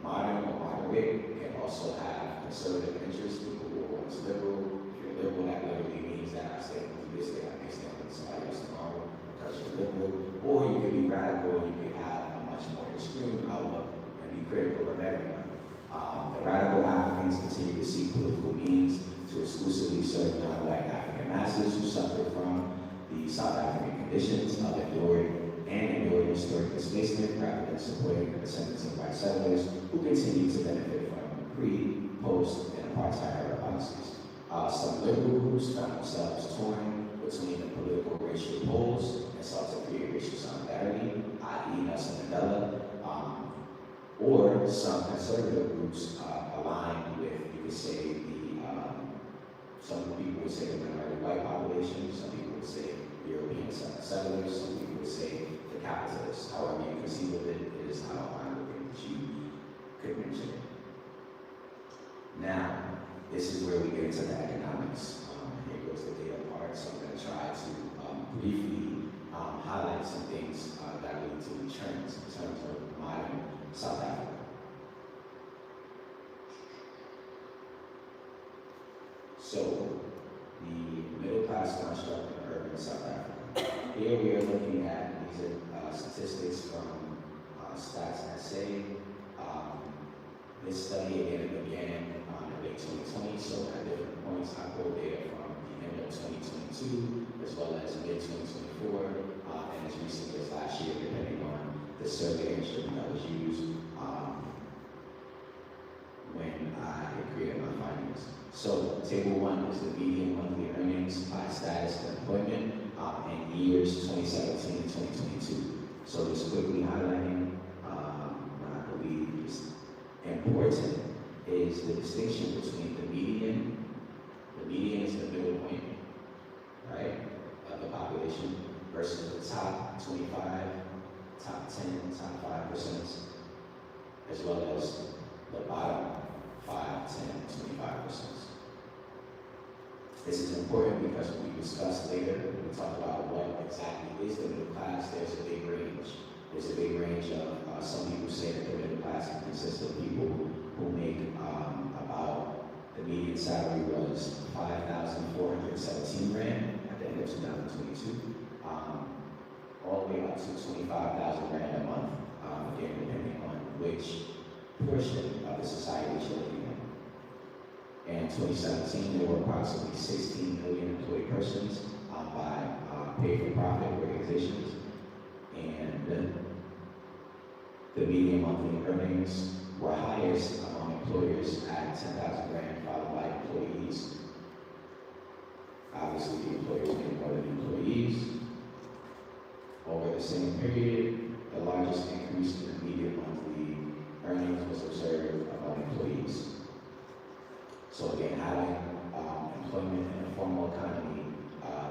or moderate can also have conservative interests. People who are once liberal, if you're liberal, that literally means that I stand with you this day, I may stand with somebody else tomorrow because you're liberal. Or you could be radical, you could have a much more extreme outlook and be critical of everyone. The radical Africans continue to seek political means to exclusively serve non-white African masses who suffer from the South African conditions of enduring historic displacement rather than supporting the descendants of white settlers who continue to benefit from pre, post, and apartheid era policies. Some liberal groups found themselves torn between the political racial poles and sought to create racial solidarity, i.e. Nelson Mandela, or some conservative groups aligned with, you could say, some people would say the minority white population, some people would say European settlers, some people would say the capitalists. However you conceive of it, it is how I would think that you could mention it. Now, this is where we get into the economics. Here goes the data part, so I'm going to try to briefly highlight some things that lead to the trends in terms of modern South Africa. So, the middle class construct in urban South Africa. Here we are looking at, these are statistics from Stats SA. This study again began in late 2020, late 2024, and as recently as last year, depending on the survey instrument that was used when I created my findings. So table 1 is the median monthly earnings by status of employment in years 2017 and 2022. So just quickly highlighting what I believe is important is the distinction between the median. The median is the middle point, right, of the population versus the top 25, top 10, top 5%, as well as the bottom 5, 10, 25%. This is important because we discuss later, when we talk about what exactly is the middle class, there's a big range. There's a big range of, some people say that the middle class can consist of people who make about, the median salary was 5,417 rand at the end of 2022, all the way up to 25,000 rand a month, again, depending on which portion of the society you're looking at. In 2017, there were approximately 16 million employed persons by pay-for-profit organizations, and the median monthly earnings were highest among employers at 10,000 rand, followed by employees. Obviously, the employers make more than the employees. Over the same period, the largest increase in the median monthly earnings was observed among employees. So again, having employment in the formal economy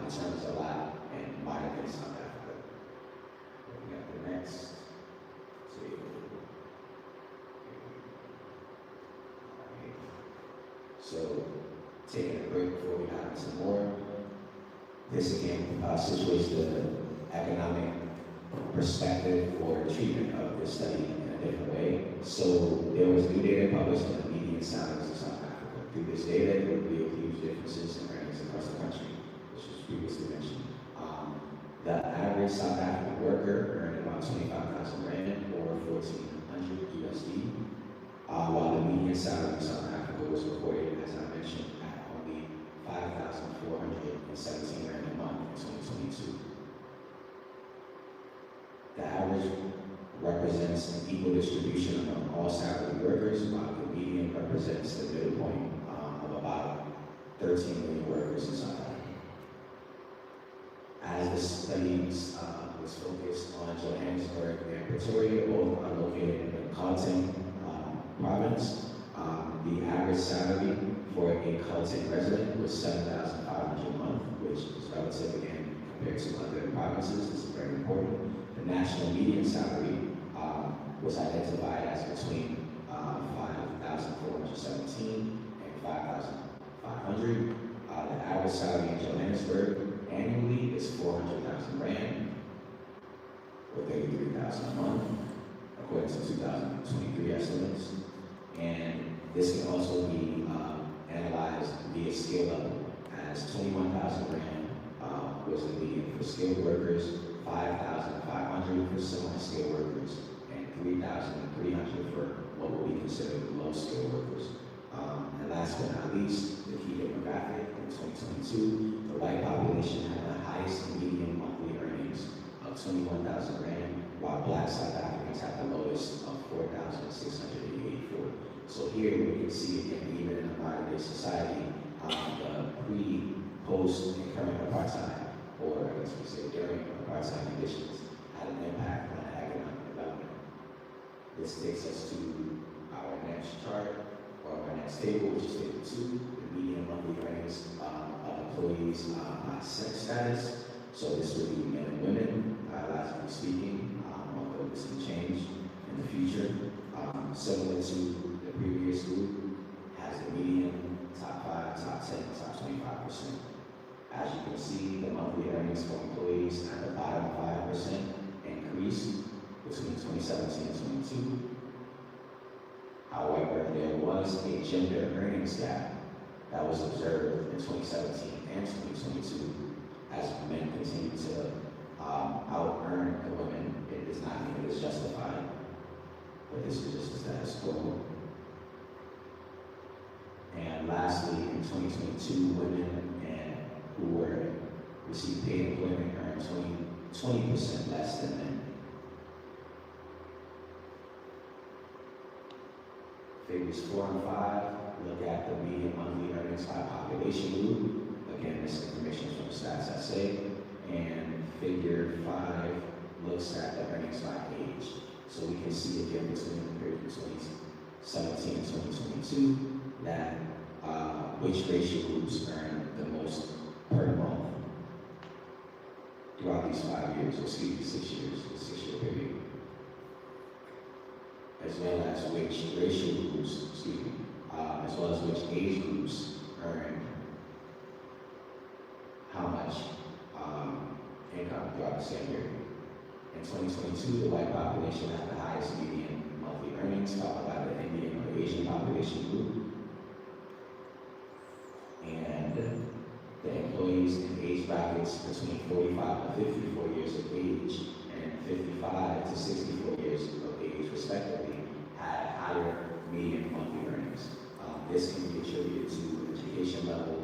determines a lot in modern day South Africa. We got the next. So taking a break before we dive into more. This again situates the economic perspective or treatment of the study in a different way. So there was new data published on the median salaries of South Africa. Through this data, it revealed huge differences in earnings across the country, which was previously mentioned. The average South African worker earned about 25,000 rand or 1,400 USD, while the median salary in South Africa was reported, as I mentioned, at only 5,417 rand a month in 2022. The average represents an equal distribution among all salaried workers, while the median represents the middle point of about 13 million workers in South Africa. As the studies was focused on Johannesburg and Pretoria, both are located in the Gauteng province, the average salary for a Gauteng resident was 7,500 a month, which is relative again compared to other provinces. This is very important. The national median salary was identified as between 5,417 and 5,500. The average salary in Johannesburg annually is 400,000 rand, or 33,000 a month, according to 2023 estimates. And this can also be analyzed via skill level, as 21,000 rand was the median for skilled workers, 5,500 for semi-skilled workers, and 3,300 for what would be considered low-skilled workers. And last but not least, the key demographic in 2022, the white population had the highest median monthly earnings of 21,000 rand, while Black South Africans had the lowest of 4,684. So here we can see again, even in a modern day society, the pre, post, and current apartheid, or I guess we say during apartheid conditions, had an impact on economic development. This takes us to our next chart, or our next table, which is table 2, the median monthly earnings of employees by sex status. So this would be men and women, biologically speaking, although this can change in the future. Similar to the previous group, has the median, top 5, top 10, top 25%. As you can see, the monthly earnings for employees at the bottom 5% increased between 2017 and 2022. However, there was a gender earnings gap that was observed in 2017 and 2022 as men continue to out-earn the women. It is not even as justified, but this is just the status quo. And lastly, in 2022, women who were we see paid employment earn 20% less than men. Figures 4 and 5 look at the median monthly earnings by population group. Again, this information is from Stats SA. And figure 5 looks at the earnings by age. So we can see again between the period of 2017 and 2022 that which racial groups earn the most per month throughout these 5 years, or excuse me, 6 years, the 6-year period. As well as which racial groups, as well as which age groups earn how much income throughout the same period. In 2022, the white population had the highest median monthly earnings, followed by the Indian or Asian population group. And the employees in age brackets between 45 to 54 years of age and 55 to 64 years of age, respectively, had higher median monthly earnings. This can be attributed to education level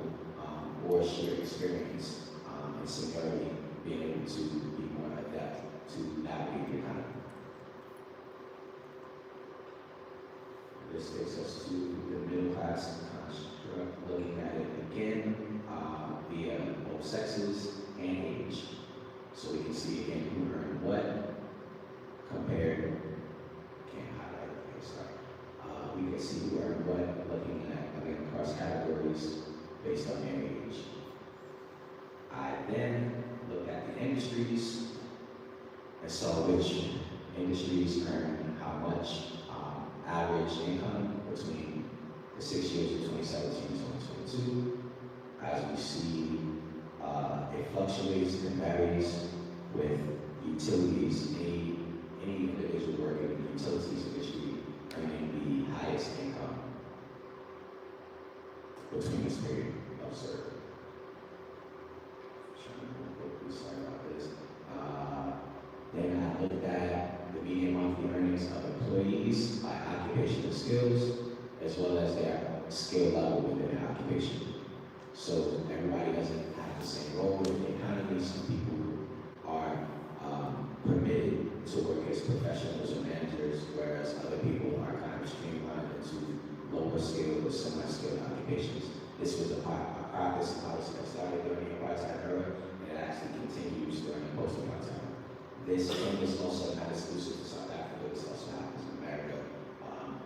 or sheer experience and seniority, being able to be more adept to navigate the economy. This takes us to the middle class construct, looking at it again via both sexes and age. So we can see again who earned what compared, can't highlight, okay, sorry. We can see who earned what, looking at, again, across categories based on their age. I then looked at the industries and saw which industries earn how much average income between the 6 years of 2017 and 2022. As we see, it fluctuates and varies with utilities. Any individual working in the utilities industry earning the highest income between this period observed. Sorry about this. Then I looked at the median monthly earnings of employees by occupational skills, as well as their skill level within their occupation. So everybody doesn't have the same role in the economy. Some people are permitted to work as professionals or managers, whereas other people are kind of streamlined into lower skilled or semi-skilled occupations. This was a practice policy that started during the apartheid era, and it actually continues during the post-apartheid. This trend is also not exclusive to South Africa. This also happens in America,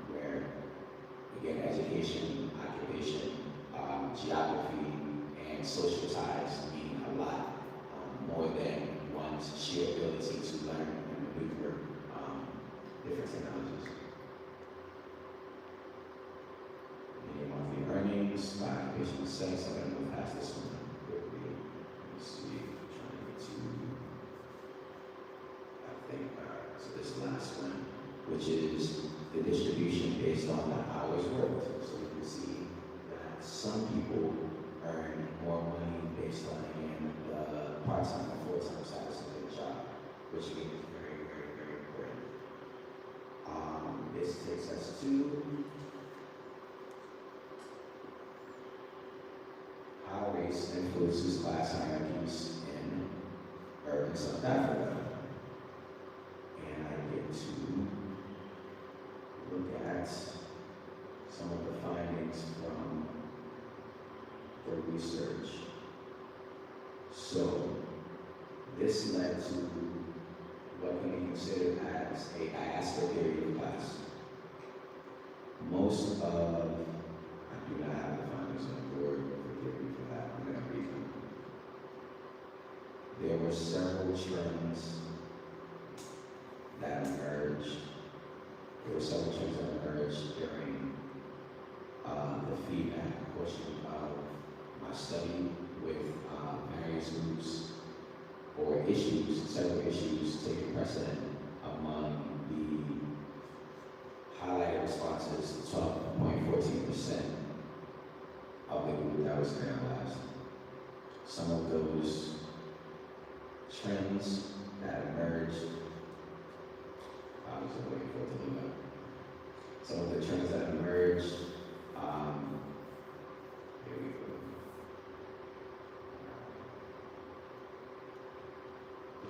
where, again, education, occupation, geography, and social ties mean a lot more than one's sheer ability to learn and maneuver different technologies. Median monthly earnings by occupational sex. I'm going to move past this one quickly. Let me see. Trying to get to, I think, so this last one, which is the distribution based on the hours worked. So you can see that some people earn more money based on, again, the part-time and full-time status of their job, which again is very, very, very important. This takes us to how race influences class hierarchies in urban South Africa. And I get to look at some of the findings from the research. So this led to what can be considered as a diaspora theory of class. Most of, I do not have the findings on the board, forgive me for that, I'm going to read them. There were several trends that emerged. During the feedback portion of my study with various groups or issues, several issues taking precedent among the highlighted responses, 12.14% of the group that was analyzed. Some of those trends that emerged, I was waiting for it to look up. Some of the trends that emerged, here we go.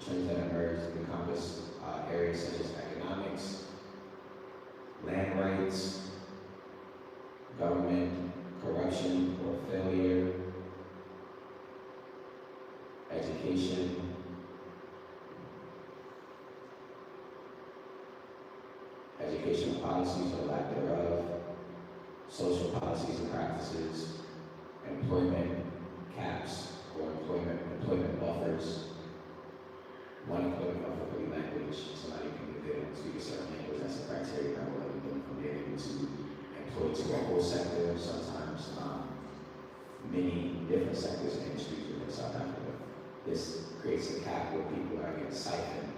Trends that emerged encompass areas such as economics, land rights, government corruption or failure, education, educational policies or lack thereof, social policies and practices, employment caps or employment buffers, one employment buffer for the language. Somebody can, if they don't speak a certain language, that's a criteria that will let them from being able to employ to a whole sector, sometimes many different sectors and industries within South Africa. This creates a cap where people are getting siphoned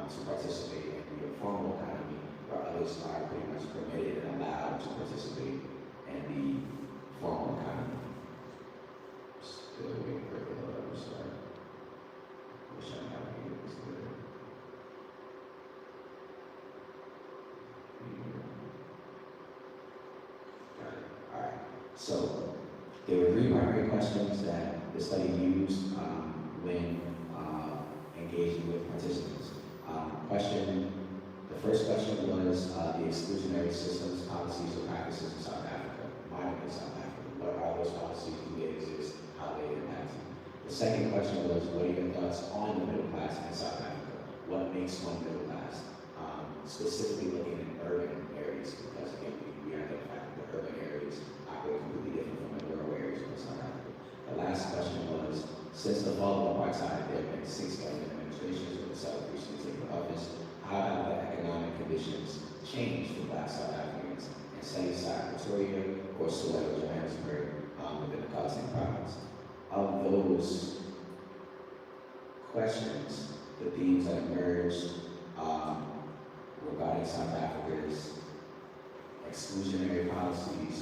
to participate in the informal economy, where others are pretty much permitted and allowed to participate in the formal economy. Still waiting for the level, sorry. Wish I had this good. Got it. All right. So there were 3 primary questions that the study used when engaging with participants. The first question was the exclusionary systems, policies, or practices in South Africa, modern in South Africa. What are those policies? Do they exist? How they impact you? The second question was, what are your thoughts on the middle class in South Africa? What makes one middle class? Specifically looking at urban areas, because again, we identified that the urban areas operate completely different from the rural areas of South Africa. The last question was, since the fall of apartheid, there have been 6 government administrations with the South recently taking office. How have the economic conditions changed for Black South Africans in Sunnyside, Pretoria, or Soweto, Johannesburg, within the Gauteng province? Of those questions, the themes that emerged regarding South Africa's exclusionary policies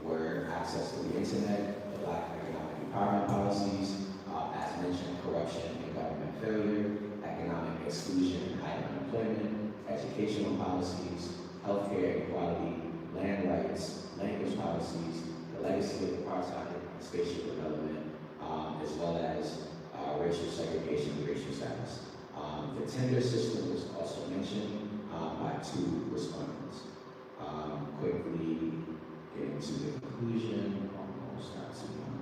were access to the internet, the Black economic empowerment policies, as mentioned, corruption and government failure, economic exclusion and high unemployment, educational policies, healthcare equality, land rights, language policies, the legacy of apartheid, and spatial development, as well as racial segregation and racial status. The tender system was also mentioned by 2 respondents. Quickly getting to the conclusion, almost not too long.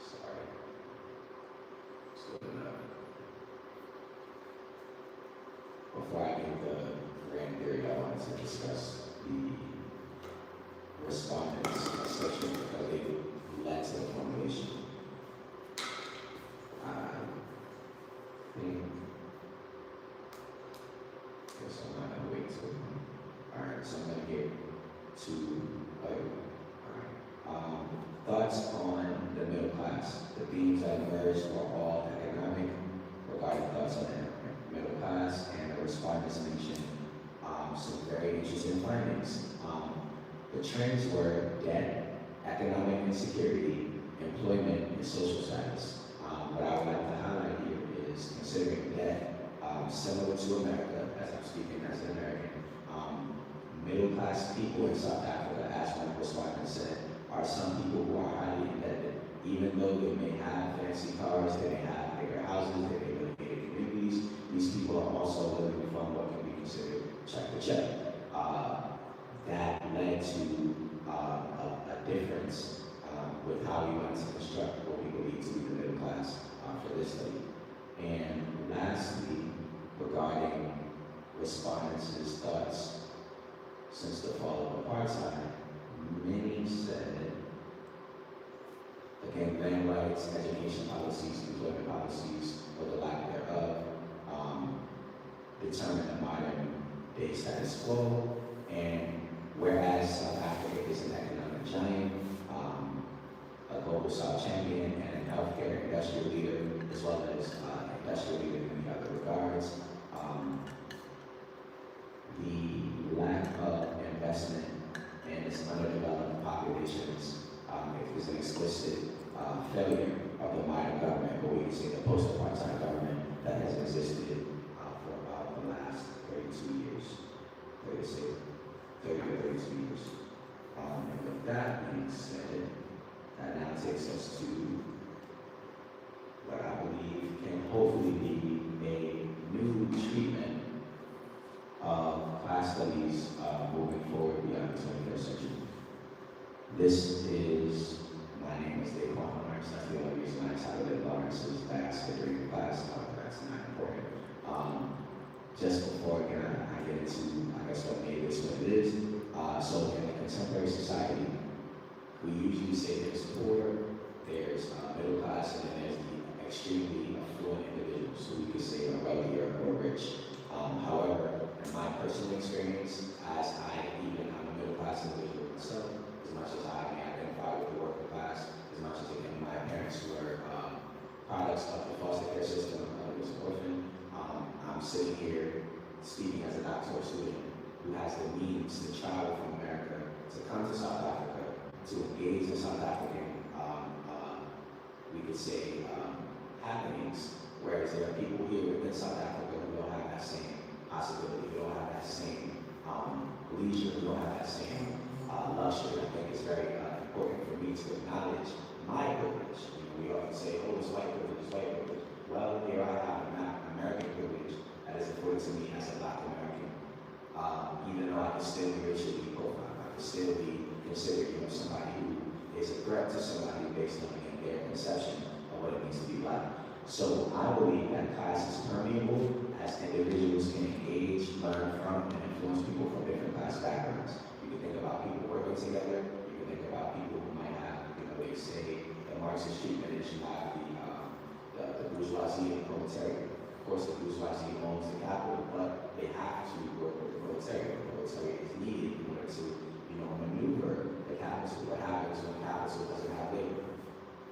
Sorry. Still enough. Before I get the grand theory, I wanted to discuss the respondents, especially because they led to the formulation. Guess I'm not gonna wait too long. Alright, so I'm gonna get to thoughts on the middle class. The themes that emerged were all economic, regarding thoughts on the middle class, and the respondents mentioned some very interesting findings. The trends were debt, economic insecurity, employment, and social status. What I would like to highlight here is considering debt, similar to America, as I'm speaking as an American, middle class people in South Africa, as one respondent said, are some people who are highly indebted. Even though they may have fancy cars, they may have bigger houses, they may live in gated communities, these people are also living from what can be considered check to check. That led to a difference with how we want to construct what we believe to be the middle class for this study. And lastly, regarding respondents' thoughts since the fall of apartheid, many said, again, land rights, education policies, employment policies, or the lack thereof, determine the modern day status quo. And whereas South Africa is an economic giant, a global South champion, and a healthcare industrial leader, as well as industrial leader in many other regards, the lack of investment in its underdeveloped populations is an explicit failure of the modern government, or we can say the post-apartheid government that has existed for about the last 32 years, 30 or 32 years. with that being said, that now takes us to what I believe can hopefully be a new treatment of class studies moving forward beyond the 21st century. This is, my name is DaQuan Lawrence. That's the only reason I titled it Lawrence's basket during class. That's not important. Just before again, I get into, I guess, what made this what it is. So in a contemporary society, we usually say there's poor, there's middle class, and then there's the extremely affluent individuals. So we could say are wealthy or rich. However, in my personal experience, as I'm a middle class individual myself, as much as I may identify with the working class, as much as again my parents were products of the foster care system, I was an orphan. I'm sitting here speaking as a doctoral student who has the means to travel from America to come to South Africa to engage in South African, we could say, happenings, whereas there are people here within South Africa who don't have that same possibility, who don't have that same leisure, who don't have that same luxury. I think it's very important for me to acknowledge my privilege. You know, we often say, oh, it's white privilege, it's white privilege. Well, here I have American privilege that is afforded to me as a Black American. Even though I can still be racially profiled, I can still be considered, you know, somebody who is a threat to somebody based on their conception of what it means to be Black. So I believe that class is permeable as individuals can engage, learn from, and influence people from different class backgrounds. You can think about people working together. You can think about people who might have, you know, they say the Marxist treatment is you have the bourgeoisie and the proletariat. Of course, the bourgeoisie owns the capital, but they have to work with the proletariat. The proletariat is needed in order to, you know, maneuver the capital. What happens when capital doesn't have labor?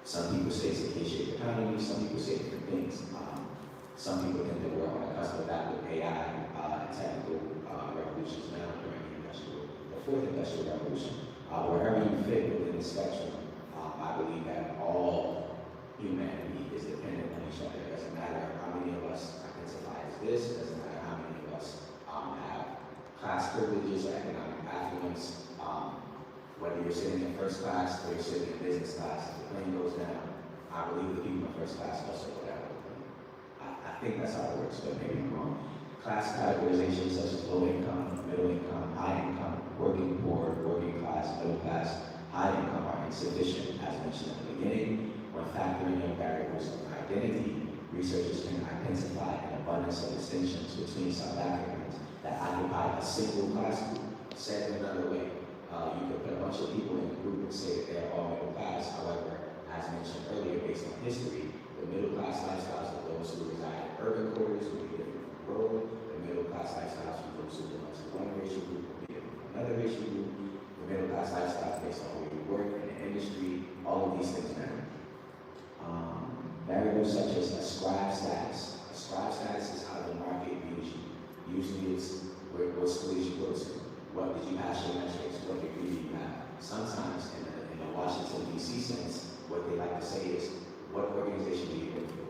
Some people say it's a K-shaped economy. Some people say different things. Some people think that we're on the cusp of that with AI and technical revolutions now during the fourth industrial revolution. Wherever you fit within the spectrum, I believe that all humanity is dependent on each other. It doesn't matter how many of us identify as this. It doesn't matter how many of us have class privileges or economic affluence. Whether you're sitting in first class or you're sitting in business class, if the plane goes down, I believe the people in first class also go down with the plane. I think that's how it works, but maybe I'm wrong. Class categorization such as low income, middle income, high income, working poor, working class, middle class, high income are insufficient, as mentioned at the beginning. When factoring in variables of identity, researchers can identify an abundance of distinctions between South Africans that occupy a single class group. Said another way, you could put a bunch of people in a group and say that they're all middle class. However, as mentioned earlier, based on history, the middle class lifestyles of those who reside in urban quarters will be different from rural. The middle class lifestyles of those who belong to one racial group will be different from another racial group. The middle class lifestyles based on where you work in the industry, all of these things matter. Variables such as ascribed status. Ascribed status is how the market views you. Usually it's what school did you go to? What did you pass your metrics? What degree do you have? Sometimes in the Washington, D.C. sense, what they like to say is, what organization do you work for?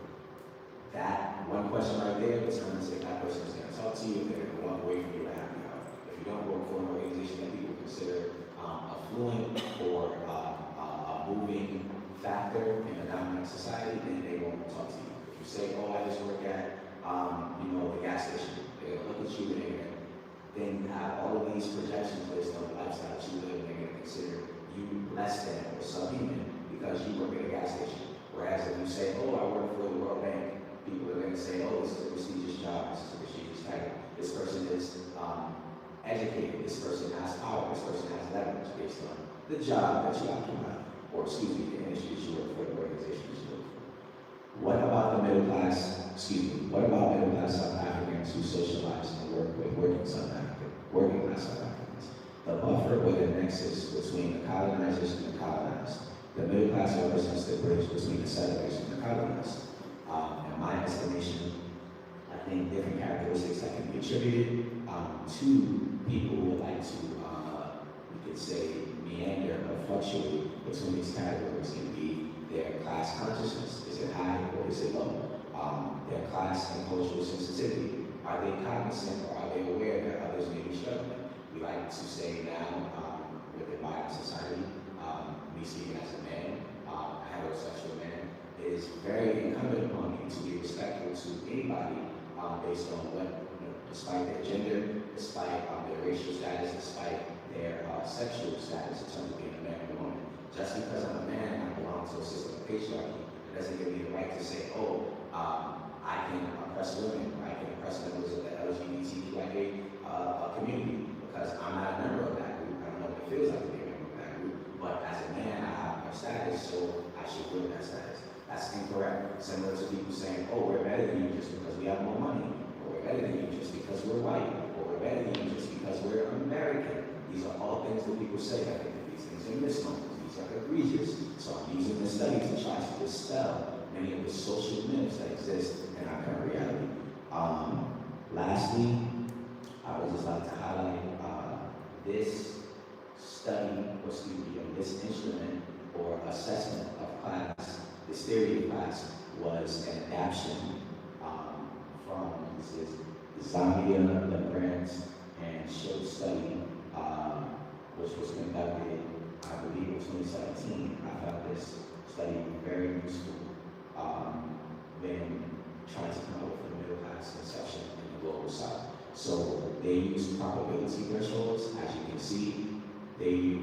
That one question right there determines if that person is going to talk to you, if they're going to walk away from you or happy hour. If you don't work for an organization that people consider affluent or a moving factor in a dominant society, then they won't talk to you. If you say, oh, I just work at, the gas station, they're going to look at you and they're going to then have all of these projections based on the lifestyle that you live, and they're going to consider you less than or subhuman because you work at a gas station. Whereas if you say, oh, I work for the World Bank, people are going to say, oh, this is a prestigious job, this is a prestigious title. This person is educated, this person has power, this person has leverage based on the job that you occupy, or excuse me, the industry that you work for, the organization that you work for. What about the middle class, what about middle class South Africans who socialize and work with working class South Africans? The buffer or the nexus between the colonizers and the colonized. The middle class represents the bridge between the settlers and the colonized. In my estimation, I think different characteristics that can be attributed to people who would like to, we could say, meander or fluctuate between these categories can be their class consciousness. Is it high or is it low? Their class and cultural sensitivity. Are they cognizant or are they aware that others may be struggling? We like to say now, within modern society. Me speaking as a man, a heterosexual man, it is very incumbent upon me to be respectful to anybody based on what, despite their gender, despite their racial status, despite their sexual status in terms of being a man and a woman. Just because I'm a man and I belong to a system of patriarchy, it doesn't give me the right to say, oh, I can oppress women, or I can oppress members of the LGBTQIA community, because I'm not a member of that group. I don't know what it feels like to be a member of that group, but as a man, I have my status, so I should wield that status. That's incorrect. Similar to people saying, oh, we're better than you just because we have more money, or we're better than you just because we're white, or we're better than you just because we're American. These are all things that people say. I think that these things are misnomers. These are egregious. So I'm using this study to try to dispel many of the social myths that exist in our current reality. Lastly, I would just like to highlight this study, or this instrument or assessment of class, this theory of class, was an adaptation from Zambia, Lawrence, and Schultz study, which was conducted, I believe, in 2017. I found this study very useful when trying to come up with a middle class conception in the global south. So they used probability thresholds, as you can see. They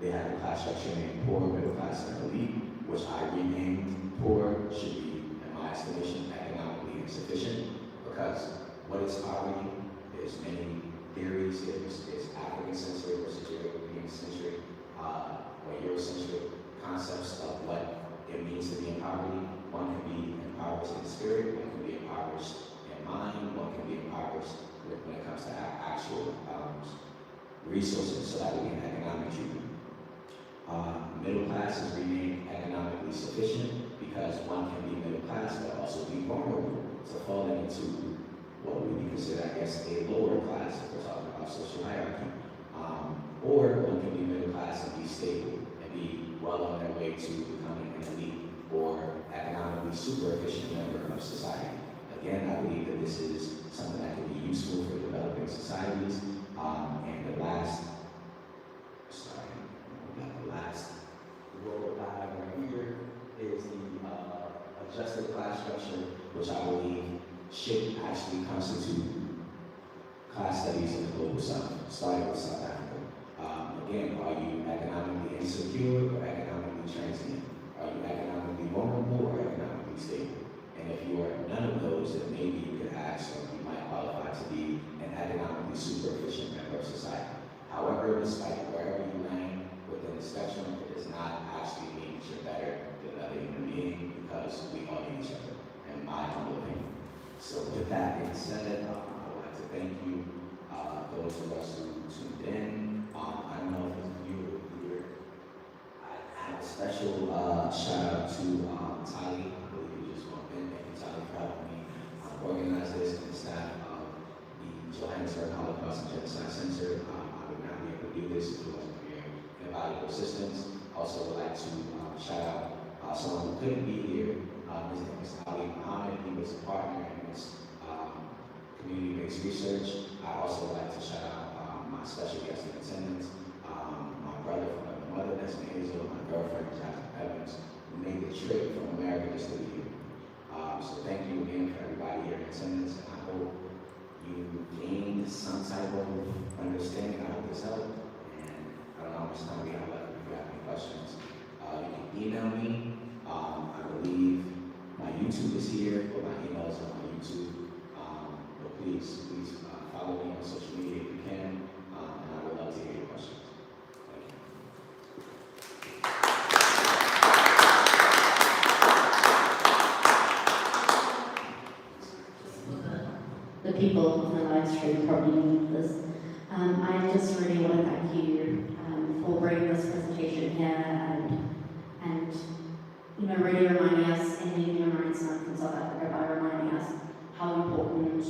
had a class structure named poor, middle class, and elite, which I renamed poor should be, in my estimation, economically insufficient, because what is poverty? There's many theories. There's African-centric versus European-centric, or Eurocentric concepts of what it means to be in poverty. One can be impoverished in spirit, one can be impoverished in mind, one can be impoverished when it comes to actual resources, so that would be an economic treatment. Middle class is renamed economically sufficient because one can be middle class but also be vulnerable to falling into what would be considered, I guess, a lower class if we're talking about social hierarchy. Or one can be middle class and be stable and be well on their way to becoming an elite or economically super efficient member of society. Again, I believe that this is something that can be useful for developing societies. And the last row diagram here is the adjusted class structure, which I believe should actually constitute class studies in the global south, starting with South Africa. Again, are you economically insecure or economically transient? Are you economically vulnerable or economically stable? And if you are none of those, then maybe you could ask, or you might qualify to be an economically super efficient member of society. However, despite wherever you land within the spectrum, it does not actually mean that you're better than another human being, because we all need each other, in my humble opinion. So with that being said, I would like to thank you, those of us who tuned in. I don't know if you were here. I have a special shout out to Tali. I believe you just walked in. Thank you, Tali, for helping me organize this, and the staff of the Johannesburg Holocaust Genocide Centre. I would not be able to do this if it wasn't for your invaluable assistance. Also would like to shout out someone who couldn't be here. His name is Ali Muhammad. He was a partner in this community-based research. I also would like to shout out my special guest in attendance, my brother from another mother, that's Hazel, my girlfriend, Jasmine Evans, who made the trip from America just to be here. So thank you again for everybody here in attendance, and I hope you gained some type of understanding. I hope this helped, and I don't know how much time we have left. If you have any questions, you can email me. I believe my YouTube is here, but my email is on my YouTube. But please follow me on social media if you can, and I would love to hear your questions. The people on the live stream probably need this. I just really want to thank you for bringing this presentation here and really reminding us in the Human Rights Month in South Africa by reminding us how important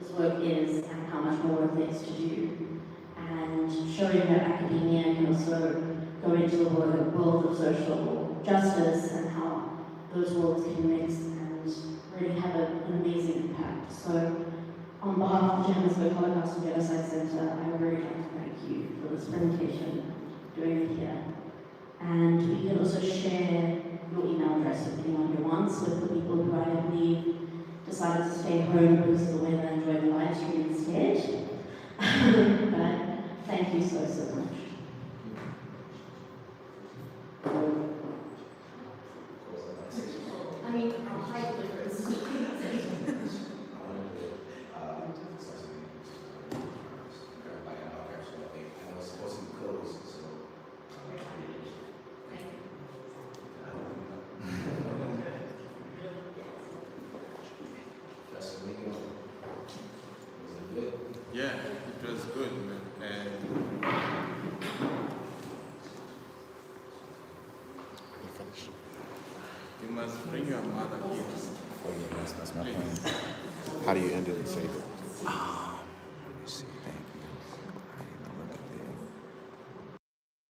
this work is and how much more work there is to do, and showing that academia can also go into the world of social justice and how those worlds can mix and really have an amazing impact. So On behalf of the Johannesburg Holocaust Genocide Centre, I would really like to thank you for this presentation, doing it here. And we can also share your email address with anyone who wants, with the people who I believe decided to stay home because of the weather and enjoy the live stream instead. But thank you so, so much. I mean, I'll hide the difference. Yeah, it was good, man. And you must bring your mother here. Oh yeah, that's my Please. plan. How do you end it and save it?